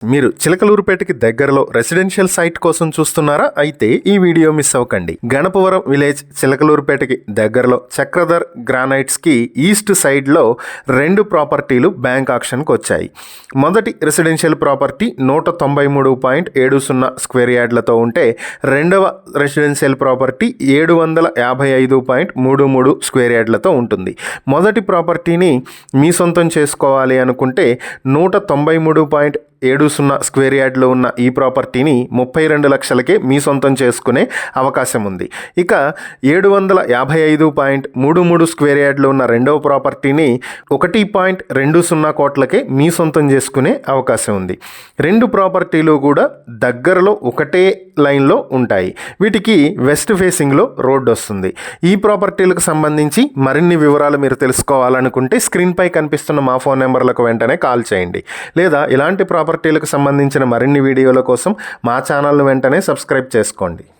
మీరు చిలకలూరుపేటకి దగ్గరలో residential site కోసం చూస్తున్నారా? అయితే ఈ వీడియో మిస్ అవ్వకండి. గణపవరం విలేజ్ చిలకలూరుపేటకి దగ్గరలో చక్రధర్ గ్రానైట్స్కి ఈస్ట్ సైడ్లో 2 ప్రాపర్టీలు బ్యాంక్ ఆక్షన్కి వచ్చాయి. మొదటి రెసిడెన్షియల్ ప్రాపర్టీ 193.70 స్క్వేర్ యార్డ్లతో ఉంటే రెండవ రెసిడెన్షియల్ ప్రాపర్టీ 755.33 స్క్వేర్ యార్డ్లతో ఉంటుంది. మొదటి ప్రాపర్టీని మీ సొంతం చేసుకోవాలి అనుకుంటే 193.70 స్క్వేర్ యార్డ్లో ఉన్న ఈ ప్రాపర్టీని 32 లక్షలకే మీ సొంతం చేసుకునే అవకాశం ఉంది. ఇక 755.33 స్క్వేర్ యార్డ్లో ఉన్న రెండవ ప్రాపర్టీని 1.20 కోట్లకే మీ సొంతం చేసుకునే అవకాశం ఉంది. రెండు ప్రాపర్టీలు కూడా దగ్గరలో ఒకటే లైన్లో ఉంటాయి. వీటికి వెస్ట్ ఫేసింగ్లో రోడ్డు వస్తుంది. ఈ ప్రాపర్టీలకు సంబంధించి మరిన్ని వివరాలు మీరు తెలుసుకోవాలనుకుంటే స్క్రీన్పై కనిపిస్తున్న మా ఫోన్ నెంబర్లకు వెంటనే కాల్ చేయండి. లేదా ఇలాంటి ప్రాపర్టీలకు సంబంధించిన మరిన్ని వీడియోల కోసం మా ఛానల్ను వెంటనే సబ్స్క్రైబ్ చేసుకోండి.